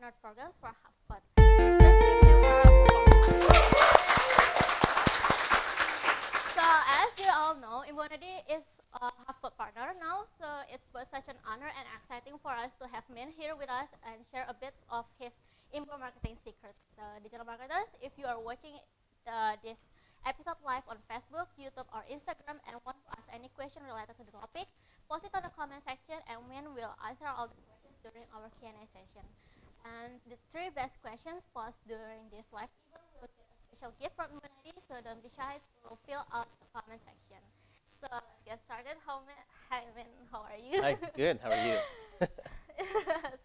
partner programs for Hubspot. Let's give him a applause. So as you all know, InboundID is a Hubspot partner now, so it's both such an honor and exciting for us to have Min here with us and share a bit of his inbound marketing secrets. So digital marketers, if you are watching this episode live on Facebook, YouTube, or Instagram and want to ask any question related to the topic, post it on the comment section and Min will answer all the questions during our Q&A session. And the 3 best questions posted during this live event will get a special gift from InboundID, so don't be shy to fill out the comment section. So let's get started. Hi Min, how are you? Hi, good. How are you?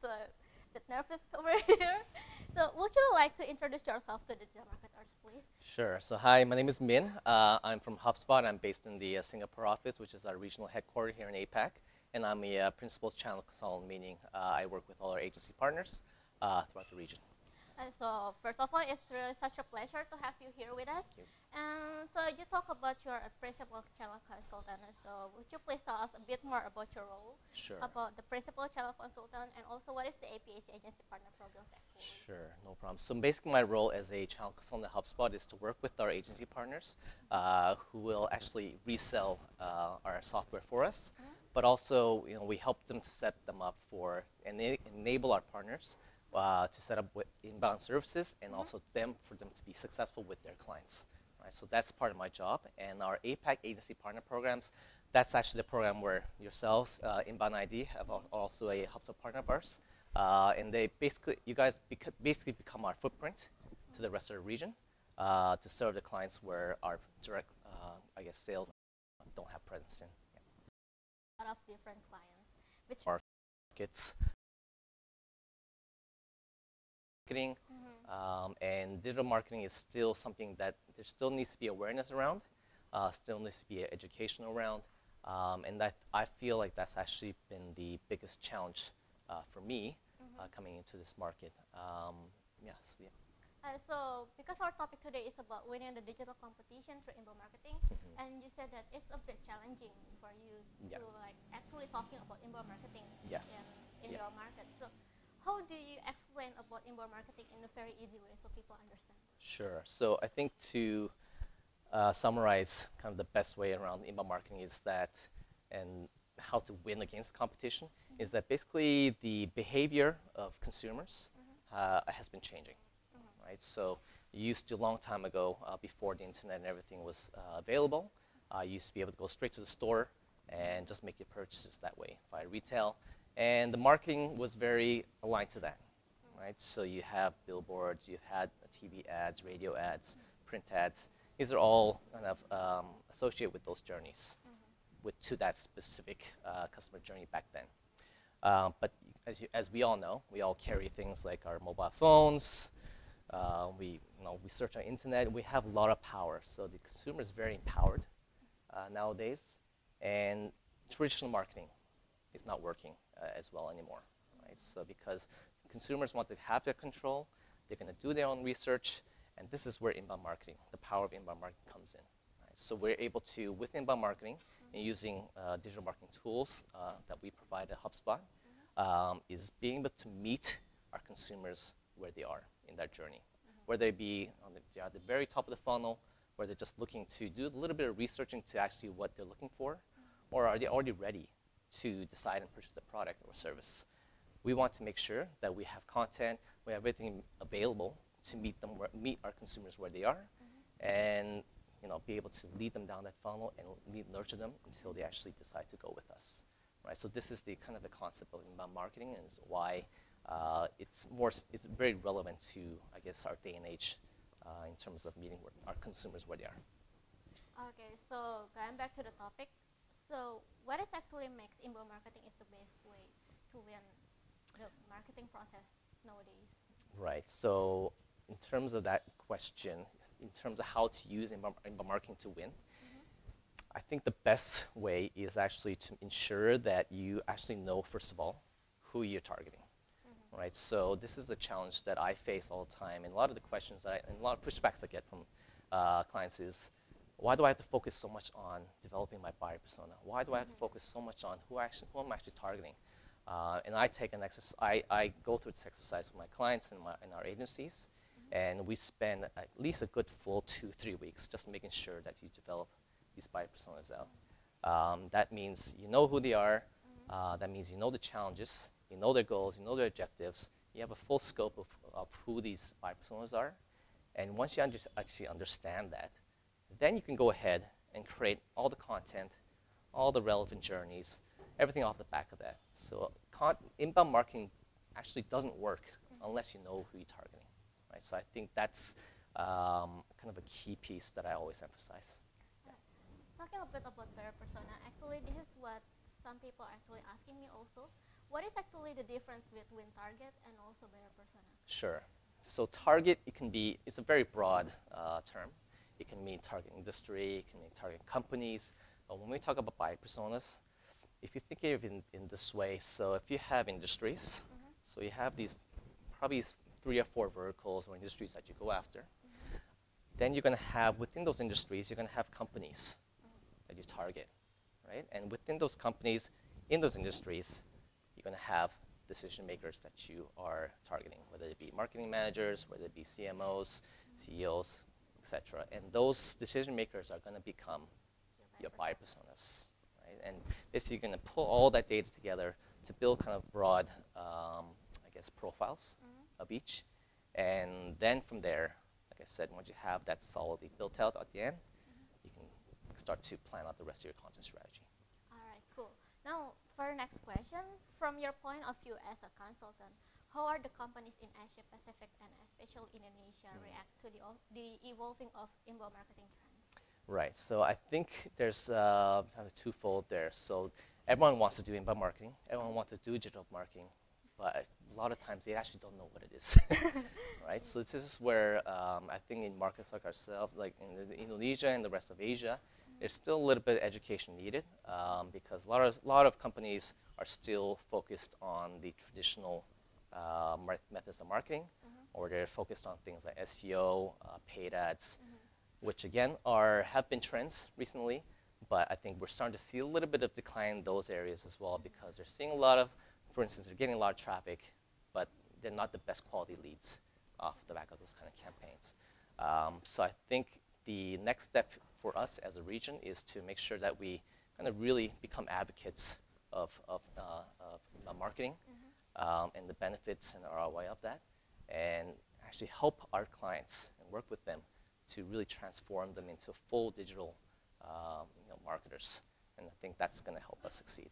So a bit nervous over here. So would you like to introduce yourself to the digital marketers, please? Sure. So hi, my name is Min. I'm from Hubspot. I'm based in the Singapore office, which is our regional headquarters here in APAC. And I'm a principal channel consultant, meaning I work with all our agency partners throughout the region. So first of all, it's really such a pleasure to have you here with us. Thank you. So you talk about your principal channel consultant. So would you please tell us a bit more about your role? Sure. About the principal channel consultant, and also what is the APAC agency partner programs actually? Sure, no problem. So basically my role as a channel consultant at Hubspot is to work with our agency partners who will actually resell our software for us. But also, we help them to set them up for and enable our partners to set up with inbound services and also for them to be successful with their clients. Right? So that's part of my job. And our APAC agency partner programs, that's actually the program where yourselves, InboundID, have also a HubSpot partner of ours. And they you guys basically become our footprint to the rest of the region to serve the clients where our direct, sales don't have presence in. A lot of different clients, which Markets. Marketing and digital marketing is still something that there still needs to be awareness around, still needs to be education around, and that I feel like that's actually been the biggest challenge for me coming into this market. Yes, yeah. So because our topic today is about winning the digital competition through inbound marketing, and you said that it's a bit challenging for you to actually talking about inbound marketing in your market. So how do you explain about inbound marketing in a very easy way so people understand? Sure. So I think to summarize kind of the best way around inbound marketing is that, and how to win against competition, is that basically the behavior of consumers has been changing. Right? So you used to, a long time ago, before the internet and everything was available, you used to be able to go straight to the store and just make your purchases that way via retail. And the marketing was very aligned to that, right? So you have billboards, you had TV ads, radio ads, print ads. These are all kind of associated with those journeys, to that specific customer journey back then. But as we all know, we all carry things like our mobile phones. We search on internet. We have a lot of power. So the consumer is very empowered nowadays, and traditional marketing is not working as well anymore, right? So because consumers want to have their control, they're going to do their own research, and this is where inbound marketing, the power of inbound marketing comes in. Right? So we're able to, with inbound marketing, and using digital marketing tools that we provide at Hubspot, is being able to meet our consumers where they are in that journey, whether it be at the very top of the funnel, where they're just looking to do a little bit of research into actually what they're looking for, or are they already ready to decide and purchase the product or service. We want to make sure that we have content, we have everything available to meet our consumers where they are, and be able to lead them down that funnel and nurture them until they actually decide to go with us. Right? So this is the kind of the concept of inbound marketing, and is why it's very relevant to, I guess, our day and age in terms of meeting our consumers where they are. Okay, so going back to the topic. So what is actually makes inbound marketing is the best way to win the marketing process nowadays? Right. So in terms of that question, in terms of how to use inbound marketing to win, I think the best way is actually to ensure that you actually know, first of all, who you're targeting. Right? So this is the challenge that I face all the time, and a lot of the questions and a lot of pushbacks I get from clients is, why do I have to focus so much on developing my buyer persona? Why do I have to focus so much on who I'm actually targeting? And I take an exercise. I go through this exercise with my clients and our agencies, and we spend at least a good full 2-3 weeks just making sure that you develop these buyer personas out. That means you know who they are. That means you know the challenges, you know their goals, you know their objectives. You have a full scope of who these buyer personas are. And once you actually understand that, then you can go ahead and create all the content, all the relevant journeys, everything off the back of that. So inbound marketing actually doesn't work unless you know who you're targeting, right? So I think that's kind of a key piece that I always emphasize. Talking a bit about buyer persona, actually this is what some people are actually asking me also. What is actually the difference between target and also buyer persona? Sure. So target, it's a very broad term. It can mean target industry, it can mean target companies. But when we talk about buyer personas, if you think of it in this way, so if you have industries, so you have these probably 3 or 4 verticals or industries that you go after, then you're going to have, within those industries, you're going to have companies that you target, right? And within those companies, in those industries, you're going to have decision makers that you are targeting, whether it be marketing managers, whether it be CMOs, CEOs, etc. And those decision makers are going to become your buyer personas, right? And basically, you're going to pull all that data together to build kind of broad, I guess, profiles of each. And then from there, like I said, once you have that solidly built out at the end, you can start to plan out the rest of your content strategy. All right, cool. Now, for our next question, from your point of view as a consultant, how are the companies in Asia Pacific and especially Indonesia react to the evolving of inbound marketing trends? Right. So I think there's kind of twofold there. So everyone wants to do inbound marketing. Everyone wants to do digital marketing, but a lot of times they actually don't know what it is. Right. So this is where I think in markets like ourselves, like in Indonesia and the rest of Asia, there's still a little bit of education needed because a lot of companies are still focused on the traditional methods of marketing, or they're focused on things like SEO, paid ads, which again have been trends recently, but I think we're starting to see a little bit of decline in those areas as well because they're seeing a lot of, for instance, they're getting a lot of traffic, but they're not the best quality leads off the back of those kind of campaigns. So I think the next step for us as a region is to make sure that we kind of really become advocates of marketing and the benefits and ROI of that, and actually help our clients and work with them to really transform them into full digital marketers. And I think that's going to help us succeed.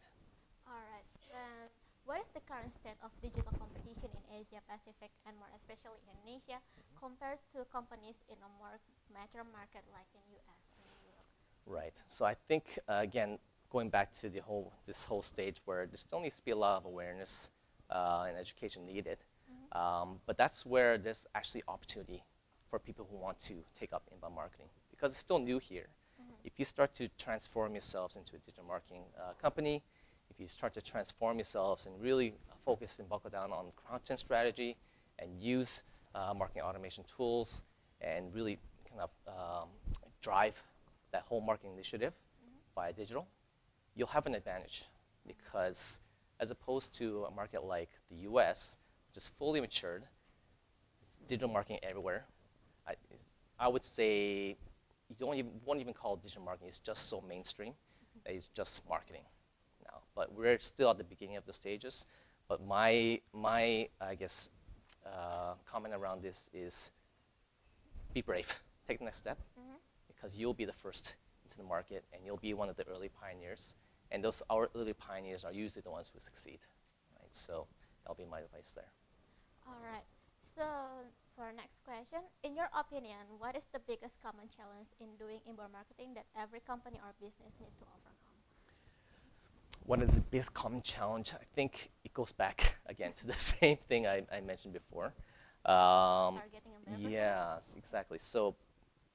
All right. And what is the current state of digital competition in Asia Pacific and more especially in Indonesia compared to companies in a more mature market like in US or in Europe? Right. So I think, again, going back to this whole stage where there still needs to be a lot of awareness and education needed, but that's where there's actually opportunity for people who want to take up inbound marketing because it's still new here. If you start to transform yourselves into a digital marketing company, if you start to transform yourselves and really focus and buckle down on content strategy and use marketing automation tools and really kind of drive that whole marketing initiative via digital, you'll have an advantage because as opposed to a market like the US, which is fully matured, digital marketing everywhere, I would say you won't even call it digital marketing. It's just so mainstream that it's just marketing now. But we're still at the beginning of the stages. But my I guess, comment around this is be brave. Take the next step because you'll be the first into the market and you'll be one of the early pioneers. And those our early pioneers are usually the ones who succeed. Right? So that'll be my advice there. All right. So for our next question, in your opinion, what is the biggest common challenge in doing inbound marketing that every company or business needs to overcome? What is the biggest common challenge? I think it goes back again to the same thing I mentioned before. Targeting and buyer persona? Yes, exactly. So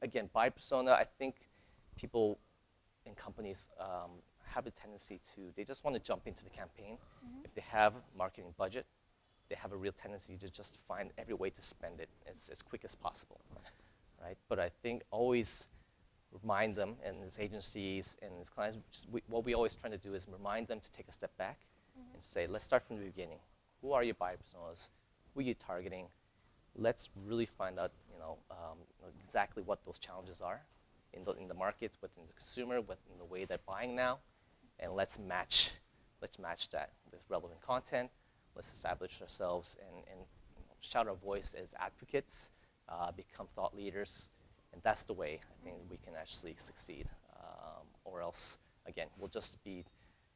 again, buyer persona, I think people in companies have a tendency they just want to jump into the campaign. If they have marketing budget, they have a real tendency to just find every way to spend it as quick as possible, right? But I think always remind them, and as agencies and as clients, what we always try to do is remind them to take a step back and say, let's start from the beginning. Who are your buyer personas? Who are you targeting? Let's really find out, exactly what those challenges are in the markets, within the consumer, within the way they're buying now, and let's match that with relevant content. Let's establish ourselves and shout our voice as advocates, become thought leaders, and that's the way I think we can actually succeed. Or else, again, we'll just be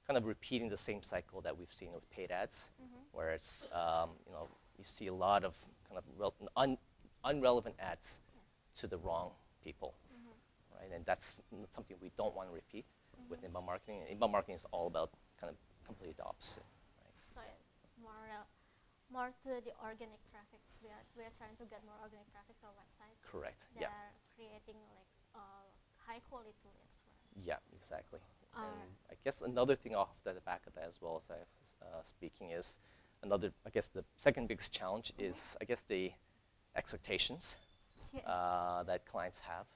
kind of repeating the same cycle that we've seen with paid ads, where it's you see a lot of kind of unrelevant ads to the wrong people, right? And that's something we don't want to repeat with inbound marketing. And inbound marketing is all about kind of completely the opposite, right? So it's more to the organic traffic. We are trying to get more organic traffic to our website. Correct. They Yeah. are creating like high quality leads for us. Yeah, exactly. And I guess another thing off the back of that as well, as I was speaking, is I guess the second biggest challenge is, I guess, the expectations that clients have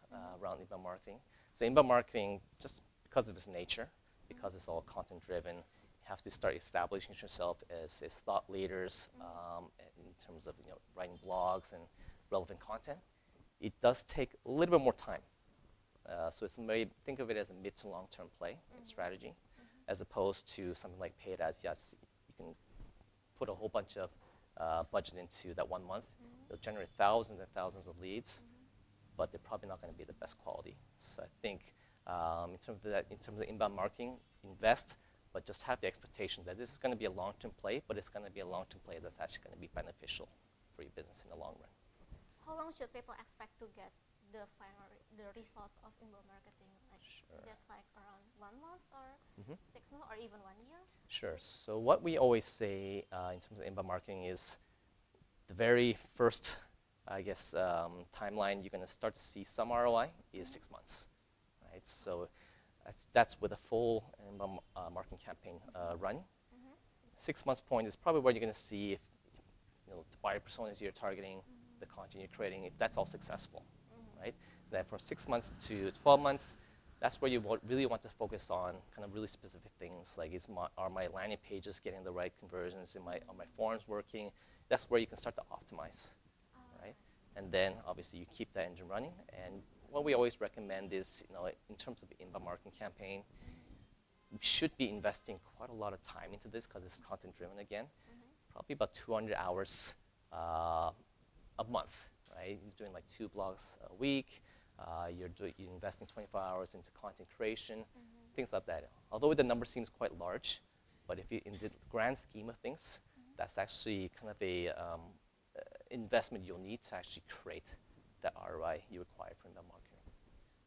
around inbound marketing. So inbound marketing, just because of its nature, because it's all content driven, you have to start establishing yourself as thought leaders in terms of writing blogs and relevant content. It does take a little bit more time. So think of it as a mid to long-term play and strategy, as opposed to something like paid ads. Yes, you can put a whole bunch of budget into that 1 month. It'll generate thousands and thousands of leads, but they're probably not going to be the best quality. So I think in terms of inbound marketing, invest, but just have the expectation that this is going to be a long-term play, but it's going to be a long-term play that's actually going to be beneficial for your business in the long run. How long should people expect to get the results of inbound marketing? Like, Sure. is it like around 1 month or 6 months or even 1 year? Sure. So what we always say in terms of inbound marketing is the very first, I guess, timeline you're going to start to see some ROI is 6 months, right? So that's with a full inbound marketing campaign run. 6 months point is probably where you're going to see if the buyer personas you're targeting, the content you're creating, if that's all successful, right? Then for 6 months to 12 months, that's where you really want to focus on kind of really specific things, like are my landing pages getting the right conversions? Are my forums working? That's where you can start to optimize, right? And then obviously you keep that engine running. And what we always recommend is, in terms of the inbound marketing campaign, you should be investing quite a lot of time into this because it's content driven again. Probably about 200 hours a month, right? You're doing like 2 blogs a week. You're investing 24 hours into content creation, things like that. Although the number seems quite large, but if you, in the grand scheme of things, that's actually kind of a investment you'll need to actually create that ROI you require for inbound marketing.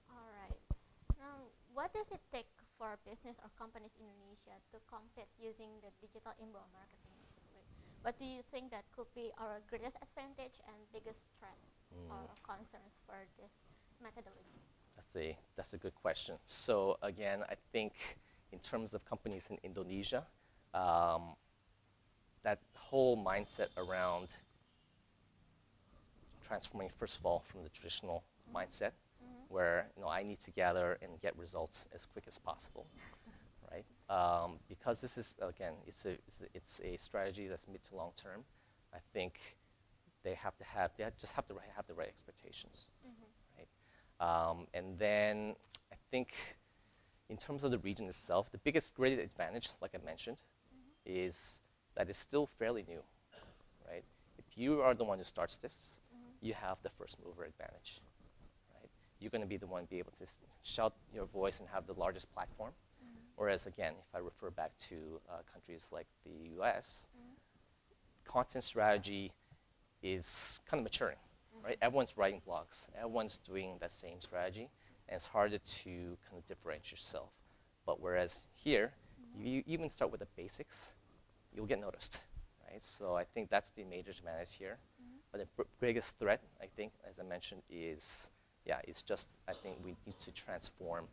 All right. Now, what does it take for business or companies in Indonesia to compete using the digital inbound marketing? What do you think that could be our greatest advantage and biggest threats or concerns for this methodology? That's a good question. So again, I think in terms of companies in Indonesia, that whole mindset around transforming, first of all, from the traditional mindset, where I need to gather and get results as quick as possible, right? Because this is, again, it's a strategy that's mid to long term. I think they just have to have the right expectations, right? And then I think in terms of the region itself, the biggest great advantage, like I mentioned, is that it's still fairly new, right? If you are the one who starts this, you have the first mover advantage, right? You're going to be the one be able to shout your voice and have the largest platform. Whereas, again, if I refer back to countries like the US, content strategy is kind of maturing, right? Everyone's writing blogs. Everyone's doing that same strategy, and it's harder to kind of differentiate yourself. But whereas here, you even start with the basics, you'll get noticed, right? So I think that's the major advantage here. But the biggest threat, I think, as I mentioned, is, it's just, I think we need to transform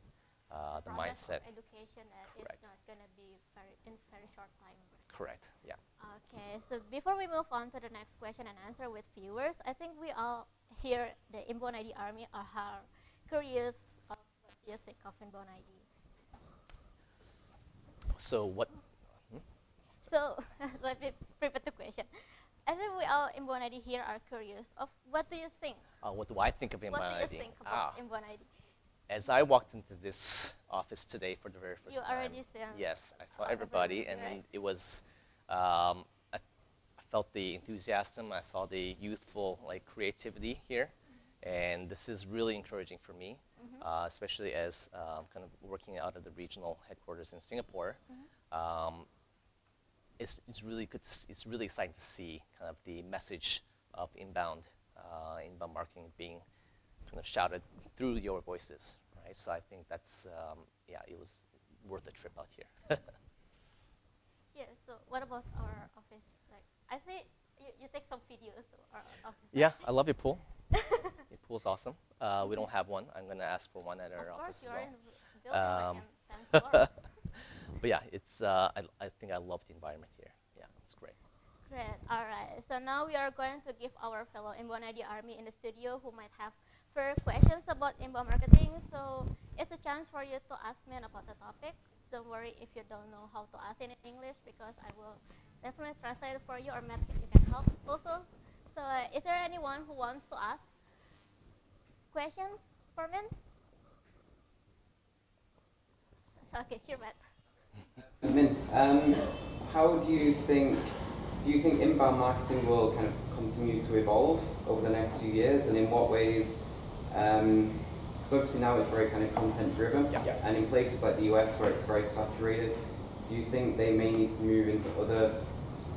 the mindset. Education that is not going to be in very short time. Correct, yeah. Okay, so before we move on to the next question and answer with viewers, I think we all here, the InboundID Army, are curious of what you think of InboundID. So what? So let me prepare the question. I think we all InboundID here are curious of what do you think? What do I think of InboundID? What do you think about InboundID? As I walked into this office today for the very first You time, already saw yes, I saw everybody, and then it was, I felt the enthusiasm. I saw the youthful creativity here, and this is really encouraging for me, especially as kind of working out of the regional headquarters in Singapore. It's really good. It's really exciting to see kind of the message of inbound marketing being kind of shouted through your voices, right? So I think that's it was worth the trip out here. Yeah. So what about our office? Like, I see you take some videos to our office. Yeah, I love your pool. Your pool's awesome. We don't have one. I'm gonna ask for one at our office. Of course, you are in the well. building. I can send But yeah, it's. I think I love the environment here. Yeah, it's great. Great. All right. So now we are going to give our fellow InboundID Army in the studio who might have further questions about inbound marketing. So it's a chance for you to ask me about the topic. Don't worry if you don't know how to ask it in English, because I will definitely translate it for you, or maybe you can help also. So is there anyone who wants to ask questions for me? So, okay, sure, Matt. Min, how do you think inbound marketing will kind of continue to evolve over the next few years, and in what ways? Because obviously now it's very kind of content driven, and in places like the US where it's very saturated, do you think they may need to move into other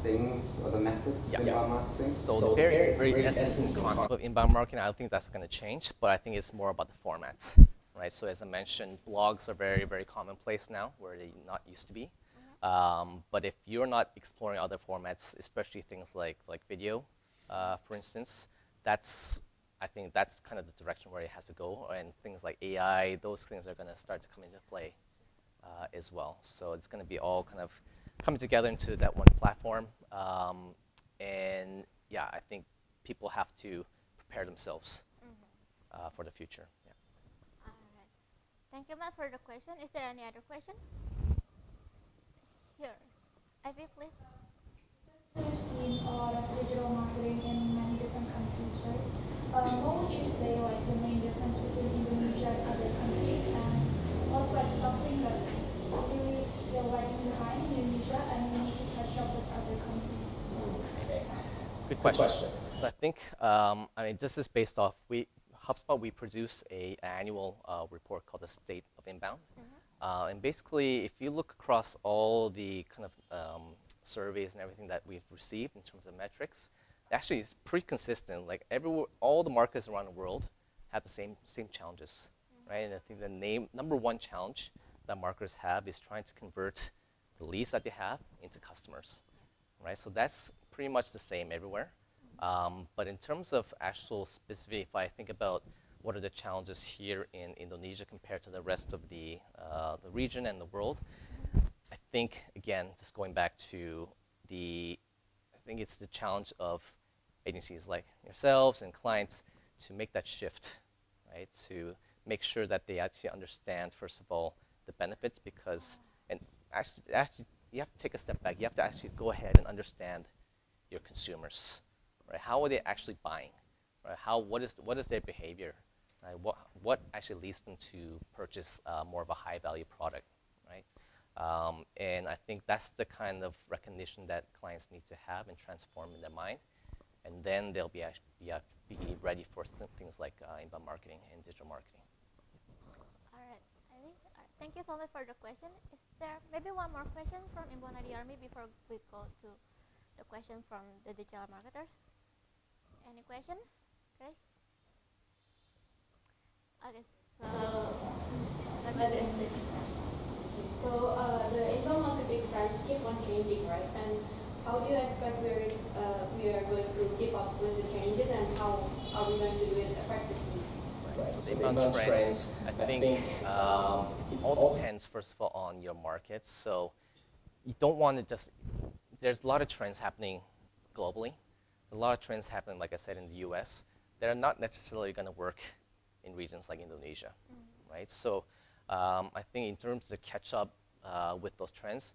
things, other methods of inbound marketing? So the very essence and concept of inbound marketing, I don't think that's going to change, but I think it's more about the formats. Right, so as I mentioned, blogs are very, very commonplace now, where they not used to be. But if you're not exploring other formats, especially things like video, for instance, I think that's kind of the direction where it has to go. And things like AI, those things are going to start to come into play as well. So it's going to be all kind of coming together into that one platform. And yeah, I think people have to prepare themselves for the future. Thank you, Matt, for the question. Is there any other questions? Sure. Ivy, please. We've seen a lot of digital marketing in many different countries, right? What would you say the main difference between Indonesia and other countries, and what's something that's really still lagging behind Indonesia and we need to catch up with other countries? Good question. So I think, this is based off, Hubspot, we produce an annual report called the State of Inbound. And basically, if you look across all the kind of surveys and everything that we've received in terms of metrics, actually it's pretty consistent. Like all the markets around the world have the same challenges, right? And I think the number one challenge that marketers have is trying to convert the leads that they have into customers, right? So that's pretty much the same everywhere. But in terms of actual specific, if I think about what are the challenges here in Indonesia compared to the rest of the region and the world, I think, again, just going back to I think it's the challenge of agencies like yourselves and clients to make that shift, right? To make sure that they actually understand, first of all, the benefits, and actually you have to take a step back. You have to actually go ahead and understand your consumers. Right? How are they actually buying? Right? What is their behavior? Right? What actually leads them to purchase more of a high value product? Right? And I think that's the kind of recognition that clients need to have and transform in their mind, and then they'll be ready for things like inbound marketing and digital marketing. All right. Thank you so much for the question. Is there maybe one more question from InboundID Army before we go to the question from the digital marketers? Any questions, guys? Okay, so the inbound marketing trends keep on changing, right? And how do you expect we are going to keep up with the changes, and how are we going to do it effectively? Right. So the inbound trends, I think it all depends, first of all, on your market. So you don't want to there's a lot of trends happening globally. A lot of trends happening, like I said, in the US, that are not necessarily going to work in regions like Indonesia, right? So I think in terms of catch up with those trends,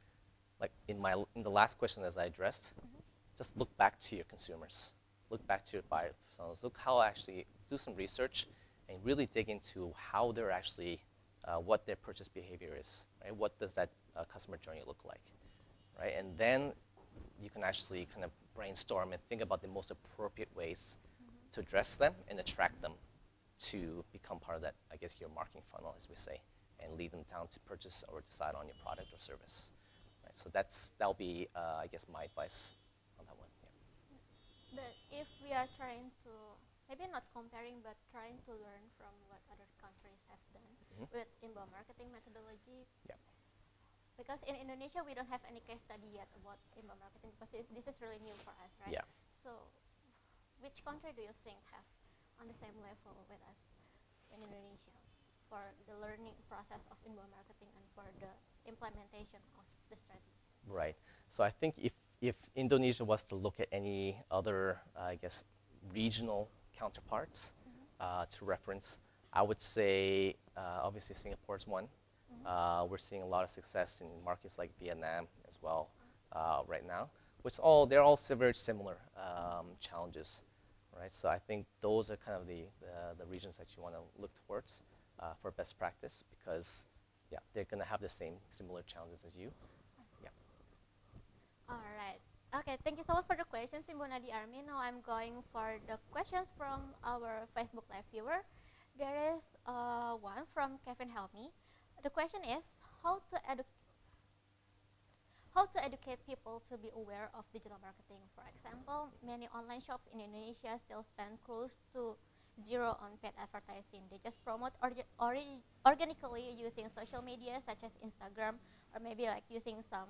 like in the last question as I addressed, just look back to your consumers, look back to your buyer personas, look how actually do some research and really dig into how they're actually, what their purchase behavior is, right? What does that customer journey look like, right? And then you can actually kind of brainstorm and think about the most appropriate ways to address them and attract them to become part of that, I guess, your marketing funnel, as we say, and lead them down to purchase or decide on your product or service. Right? So that'll be, I guess, my advice on that one. Yeah. But if we are trying to, maybe not comparing, but trying to learn from what other countries have done with inbound marketing methodology. Yeah. Because in Indonesia, we don't have any case study yet about inbound marketing because this is really new for us, right? Yeah. So which country do you think have on the same level with us in Indonesia for the learning process of inbound marketing and for the implementation of the strategies? Right. So I think if Indonesia was to look at any other, I guess, regional counterparts to reference, I would say obviously Singapore is one. We're seeing a lot of success in markets like Vietnam as well right now, which they're all very similar challenges, right? So I think those are kind of the regions that you want to look towards for best practice because, yeah, they're going to have the similar challenges as you. Yeah. All right. Okay, thank you so much for the questions, InboundID Army. Now I'm going for the questions from our Facebook Live viewer. There is one from Kevin Helmi. The question is how to educate people to be aware of digital marketing. For example, many online shops in Indonesia still spend close to zero on paid advertising. They just promote organically using social media such as Instagram or maybe like using some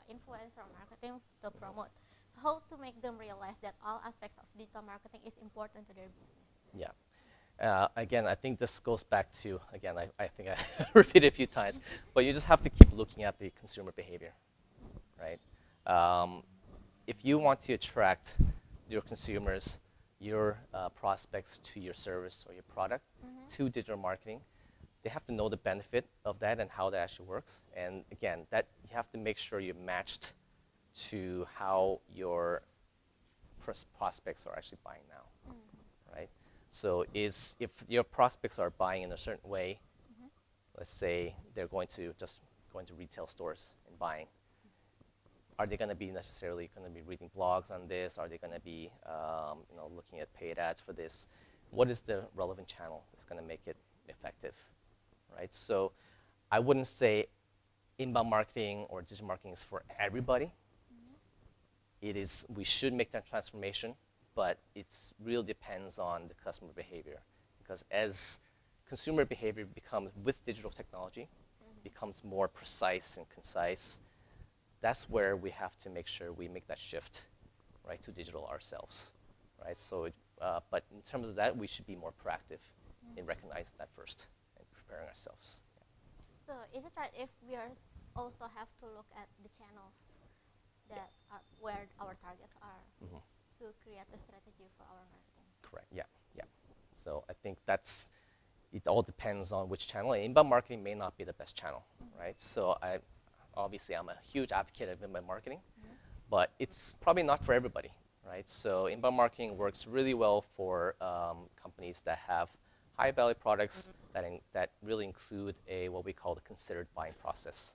influencer marketing to promote. So how to make them realize that all aspects of digital marketing is important to their business? Yeah. Again, I think this goes back to, again, I think I repeated a few times, but you just have to keep looking at the consumer behavior, right? If you want to attract your consumers, your prospects to your service or your product, to digital marketing, they have to know the benefit of that and how that actually works. And again, that you have to make sure you're matched to how your prospects are actually buying now, right? So if your prospects are buying in a certain way, let's say they're going to retail stores and buying, are they going to be necessarily going to be reading blogs on this? Are they going to be looking at paid ads for this? What is the relevant channel that's going to make it effective, right? So I wouldn't say inbound marketing or digital marketing is for everybody. It is, we should make that transformation, but it really depends on the customer behavior. Because as consumer behavior becomes, with digital technology, becomes more precise and concise, that's where we have to make sure we make that shift, right, to digital ourselves, right? So, but in terms of that, we should be more proactive in recognizing that first and preparing ourselves. So is it right if we also have to look at the channels that are where our targets are to create a strategy for our marketing? Correct, yeah. So I think it all depends on which channel. Inbound marketing may not be the best channel, right? So obviously I'm a huge advocate of inbound marketing, but it's probably not for everybody, right? So inbound marketing works really well for companies that have high value products that really include what we call the considered buying process,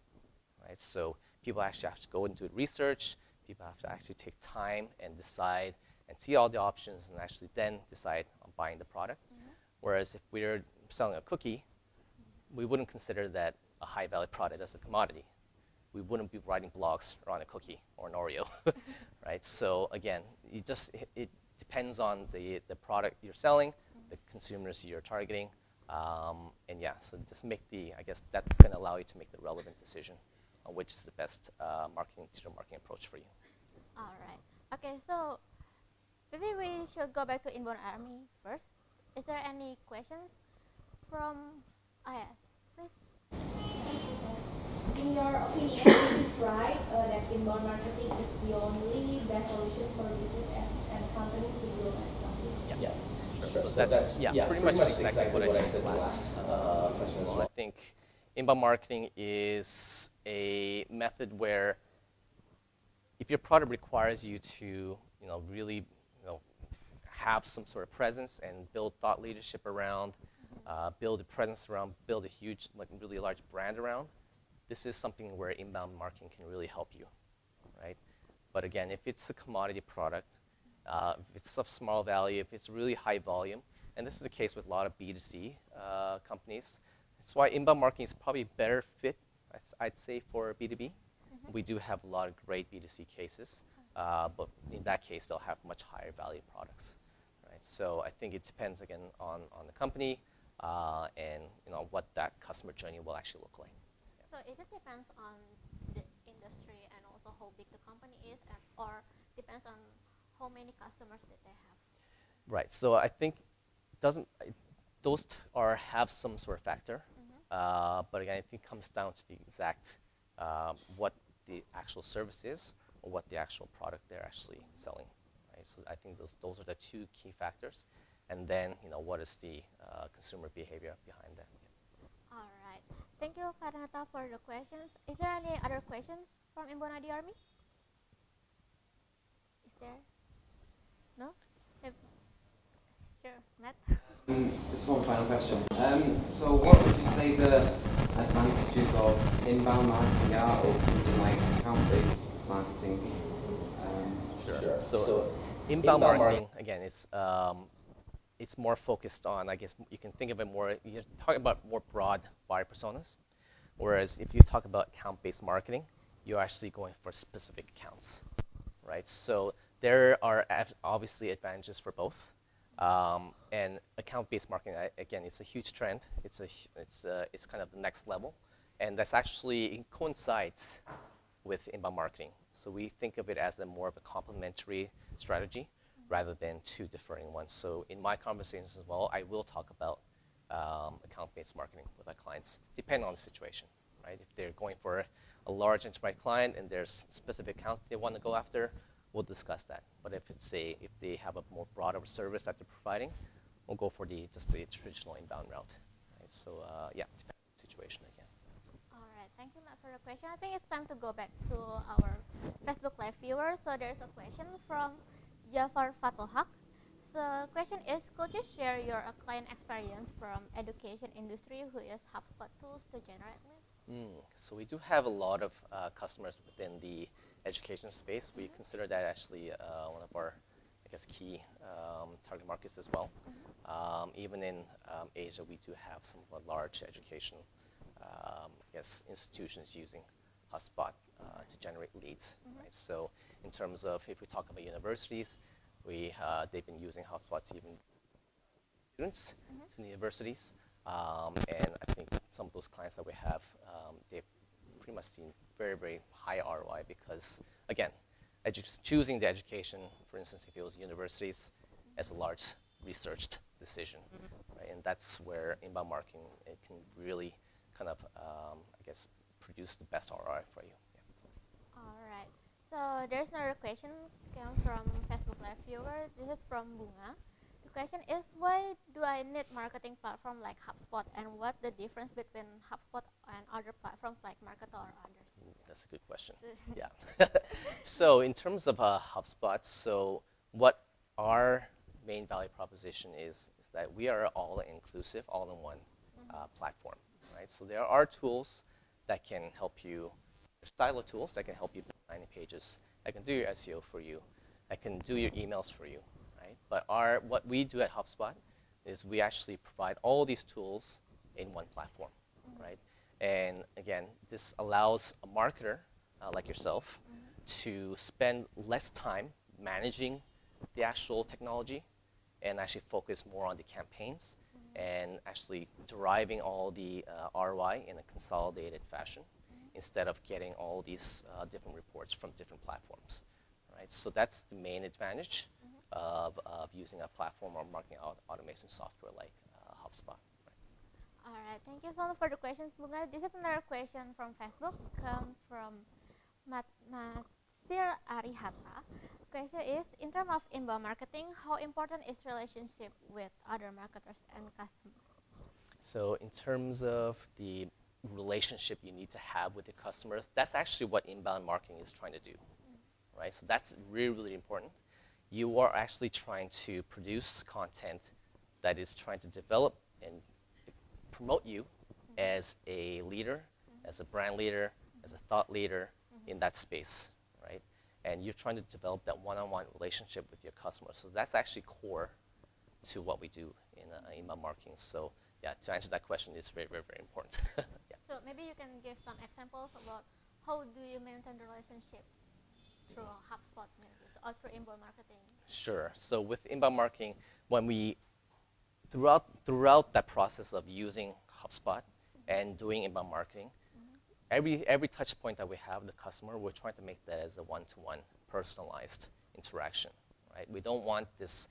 right? So people actually have to go and do research. People have to actually take time and decide and see all the options and actually then decide on buying the product. Whereas if we're selling a cookie, we wouldn't consider that a high value product as a commodity. We wouldn't be writing blogs around a cookie or an Oreo, right? So again, it depends on the product you're selling, the consumers you're targeting, and yeah, so just I guess that's going to allow you to make the relevant decision on which is the best digital marketing approach for you. All right. Okay, so maybe we should go back to Inbound Army first. Is there any questions from IS? Please. In your opinion, is it right that inbound marketing is the only best solution for business and company to grow and succeed? Yeah. Sure. So that's pretty much exactly what I said last question as well. I think inbound marketing is a method where if your product requires you to, really, have some sort of presence and build thought leadership around, build a presence around, build a huge, really large brand around, this is something where inbound marketing can really help you, right? But again, if it's a commodity product, if it's of small value, if it's really high volume, and this is the case with a lot of B2C companies, that's why inbound marketing is probably a better fit, I'd say, for B2B. We do have a lot of great B2C cases, but in that case, they'll have much higher value products, right? So I think it depends, again, on the company and what that customer journey will actually look like. So it depends on the industry and also how big the company is, or depends on how many customers that they have. Right. So I think those have some sort of factor, but again, I think it comes down to the exact what the actual service is or what the actual product they're actually selling. Right. So I think those are the two key factors, and then what is the consumer behavior behind that. All right. Thank you, Karnata, for the questions. Is there any other questions from InboundID Army? Is there? No? Sure, Matt. Just one final question. So what would you say the advantages of inbound marketing are over something like account-based marketing? Sure. So inbound marketing, again, it's more focused on, I guess, you can think of it more, you're talking about more broad buyer personas, whereas if you talk about account-based marketing, you're actually going for specific accounts, right? So there are obviously advantages for both. And account-based marketing, again, it's a huge trend. It's kind of the next level, and that's actually, it coincides with inbound marketing. So we think of it as more of a complementary strategy rather than two differing ones. So in my conversations as well, I will talk about account-based marketing with our clients, depending on the situation, right? If they're going for a large enterprise client and there's specific accounts they want to go after, we'll discuss that. But if they have a more broader service that they're providing, we'll go for just the traditional inbound route. Right? So yeah, depends on the situation again. All right, thank you, Matt, for the question. I think it's time to go back to our Facebook Live viewers. So there's a question from Jafar Fatulhaq. So the question is, could you share your client experience from education industry who use Hubspot tools to generate leads? So we do have a lot of customers within the education space. We consider that actually one of our, I guess, key target markets as well. Even in Asia, we do have some of our large education, I guess, institutions using Hubspot to generate leads. Right? So in terms of, if we talk about universities, they've been using Hubspot to even students to universities. And I think some of those clients that we have, they've pretty much seen very, very high ROI because, again, choosing the education, for instance, if it was universities, as a large researched decision. Right? And that's where inbound marketing can really kind of, I guess, produce the best ROI for you. Yeah. All right. So there's another question came from Facebook Live viewer. This is from Bunga. The question is, why do I need marketing platform like HubSpot, and what the difference between HubSpot and other platforms like Marketo or others? That's a good question. Yeah. So in terms of HubSpot, so what our main value proposition is that we are all-inclusive, all-in-one platform. Right? So there are tools that can help you, style of tools that can help you build landing pages, that can do your SEO for you, that can do your emails for you. Right? But what we do at HubSpot is we actually provide all these tools in one platform. Right? And again, this allows a marketer like yourself to spend less time managing the actual technology and actually focus more on the campaigns and actually deriving all the ROI in a consolidated fashion instead of getting all these different reports from different platforms. Right? So that's the main advantage of using a platform or marketing automation software like HubSpot. All right, thank you so much for the questions, Bunga. This is another question from Facebook, from Matsir Arihata. Question is, in terms of inbound marketing, how important is relationship with other marketers and customers? So in terms of the relationship you need to have with your customers, that's actually what inbound marketing is trying to do. right? So that's really, really important. You are actually trying to produce content that is trying to develop and promote you as a leader, as a brand leader, as a thought leader in that space, right? And you're trying to develop that one-on-one relationship with your customers. So that's actually core to what we do in inbound marketing. So yeah, to answer that question, it's very, very, very important. Yeah. So maybe you can give some examples about how do you maintain the relationships through HubSpot, maybe, or through inbound marketing? Sure. So with inbound marketing, when we throughout that process of using HubSpot and doing inbound marketing, every touch point that we have with the customer, we're trying to make that as a one-to-one personalized interaction, right? We don't want this.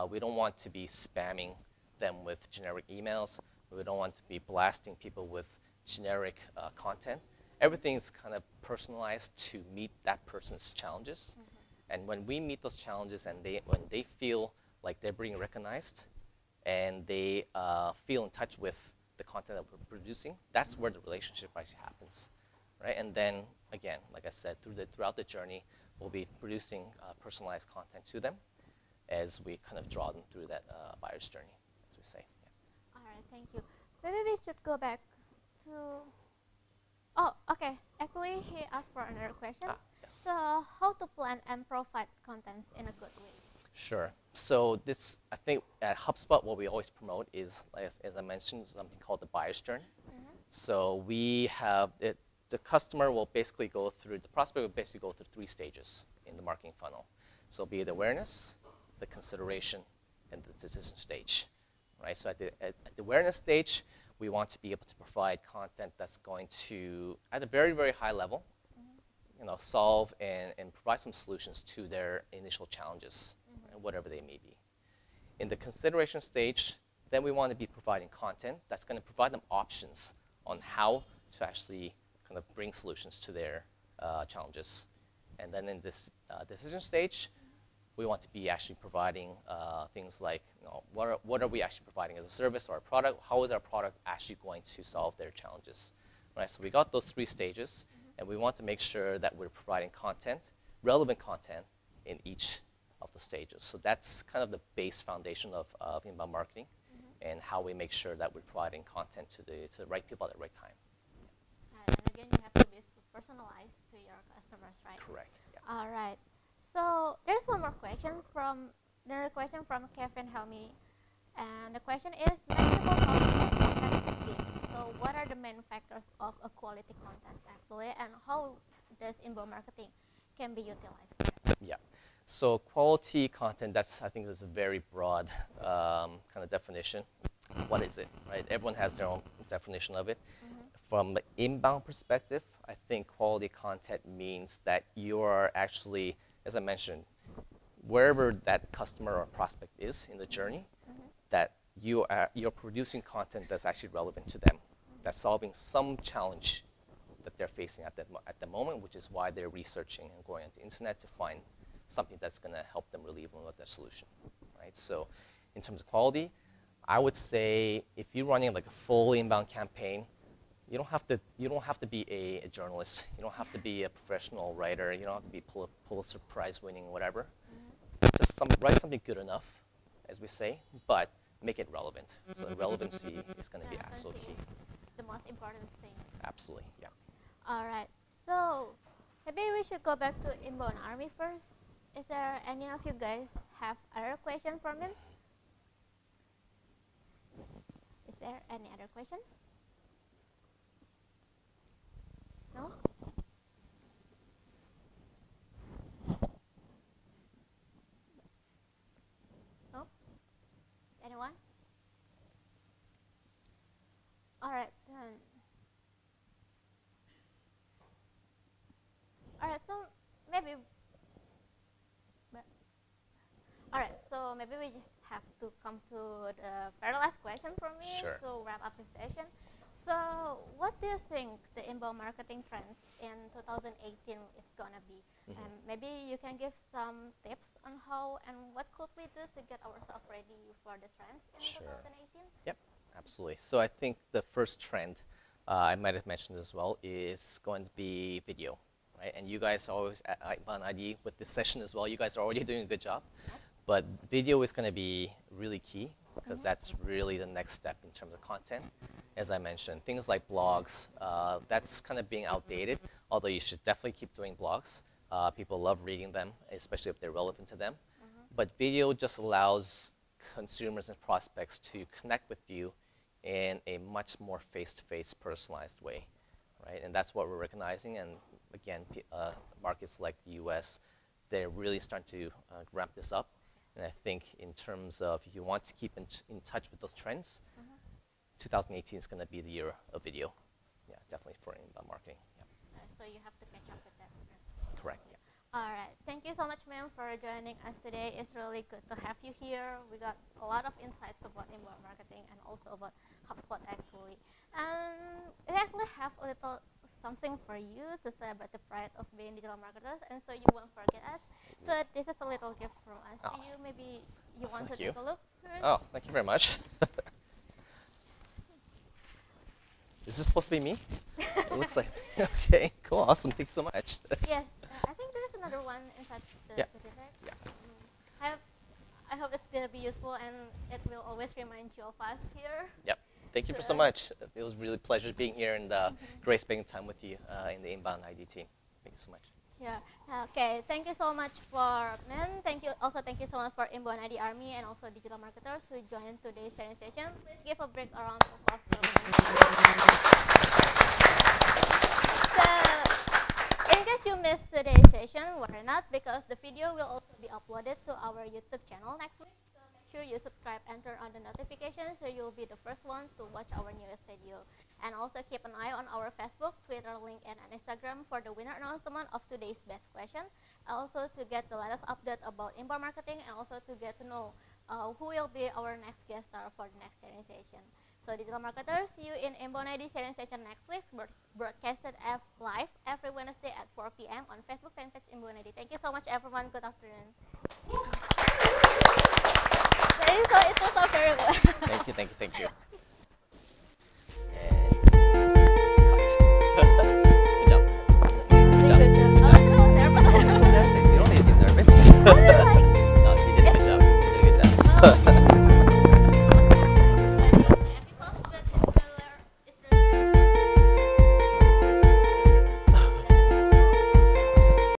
We don't want to be spamming them with generic emails. We don't want to be blasting people with generic content. Everything is kind of personalized to meet that person's challenges. And when we meet those challenges and when they feel like they're being recognized and they feel in touch with the content that we're producing, that's where the relationship actually happens, right? And then, again, like I said, throughout the journey, we'll be producing personalized content to them as we kind of draw them through that buyer's journey, as we say. Yeah. All right, thank you. Maybe we should go back to... Oh, okay. Actually, he asked for another question. Yes. So, how to plan and provide contents in a good way? Sure. So this, I think, at HubSpot, what we always promote is, as I mentioned, something called the buyer's journey. So we have it. The customer will basically go through, the prospect will basically go through 3 stages in the marketing funnel. So be it awareness, the consideration, and the decision stage, right? So at the awareness stage, we want to be able to provide content that's going to, at a very, very high level, solve and provide some solutions to their initial challenges, whatever they may be. In the consideration stage, then we want to be providing content that's going to provide them options on how to actually kind of bring solutions to their challenges. And then in this decision stage, we want to be actually providing things like, what are we actually providing as a service or a product? How is our product actually going to solve their challenges? Right? So we got those 3 stages, and we want to make sure that we're providing content, relevant content, in each of the stages. So that's kind of the base foundation of inbound marketing, and how we make sure that we're providing content to the right people at the right time. And again, you have to be personalized to your customers, right? Correct. Yeah. All right. So there's one more question from Kevin Helmi, and the question is measurable content. So what are the main factors of a quality content actually, and how does inbound marketing can be utilized for that? Yeah. So quality content, I think is a very broad kind of definition. What is it, right? Everyone has their own definition of it. From the inbound perspective, I think quality content means that you are actually, as I mentioned, wherever that customer or prospect is in the journey, that you're producing content that's actually relevant to them, that's solving some challenge that they're facing at the moment, which is why they're researching and going on the internet to find something that's going to help them relieve them of their solution, right? So in terms of quality, I would say if you're running like a full inbound campaign, you don't have to be a journalist. You don't have to be a professional writer. You don't have to be Pulitzer Prize winning, whatever. Just write something good enough, as we say, but make it relevant. So relevancy is going to be absolutely key. The most important thing. Absolutely, yeah. All right. So maybe we should go back to Inbound Army first. Is there any of you guys have other questions for me? Is there any other questions? No? No? Anyone? All right, then. All right, so maybe. All right, so maybe we just have to come to the very last question for me to wrap up the session. So what do you think the inbound marketing trends in 2018 is going to be? And maybe you can give some tips on how and what could we do to get ourselves ready for the trends in 2018? Yep, absolutely. So I think the first trend, I might have mentioned as well, is going to be video, right? And you guys are always at InboundID with this session as well. You guys are already doing a good job. But video is going to be really key because that's really the next step in terms of content. As I mentioned, things like blogs, that's kind of being outdated, although you should definitely keep doing blogs. People love reading them, especially if they're relevant to them. But video just allows consumers and prospects to connect with you in a much more face-to-face, personalized way, right? And that's what we're recognizing. And again, markets like the US, they're really starting to ramp this up. And I think in terms of if you want to keep in touch with those trends, 2018 is going to be the year of video. Yeah, definitely for inbound marketing. Yeah. So you have to catch up with that. Correct, yeah. All right. Thank you so much, ma'am, for joining us today. It's really good to have you here. We got a lot of insights about inbound marketing and also about Hubspot, actually. And we actually have a little something for you to celebrate the pride of being digital marketers, and so you won't forget us. So this is a little gift from us to you. Maybe you want to take a look first? Oh, thank you very much. Is this supposed to be me? It looks like, okay, cool, awesome, thank you so much. Yes, I think there's another one inside the specific. Yeah. I hope it's going to be useful and it will always remind you of us here. Yep, thank you so much. It was really a pleasure being here and great spending time with you in the InboundID team. Thank you so much. Sure. Okay, thank you so much for men. Thank you so much for InboundID Army and also digital marketers who joined today's training session. Please give a big round of applause for them. So, in case you missed today's session, worry not, because the video will also be uploaded to our YouTube channel next week. So make sure you subscribe and turn on the notifications so you'll be the first one to watch our newest video. And also keep an eye on our Facebook, Twitter, LinkedIn, and Instagram for the winner announcement of today's best question. Also to get the latest update about inbound marketing and also to get to know who will be our next guest star for the next training session. So digital marketers, see you in InboundID training session next week, broadcasted live every Wednesday at 4 p.m. on Facebook fanpage InboundID. Thank you so much, everyone. Good afternoon. It was so very good. Thank you.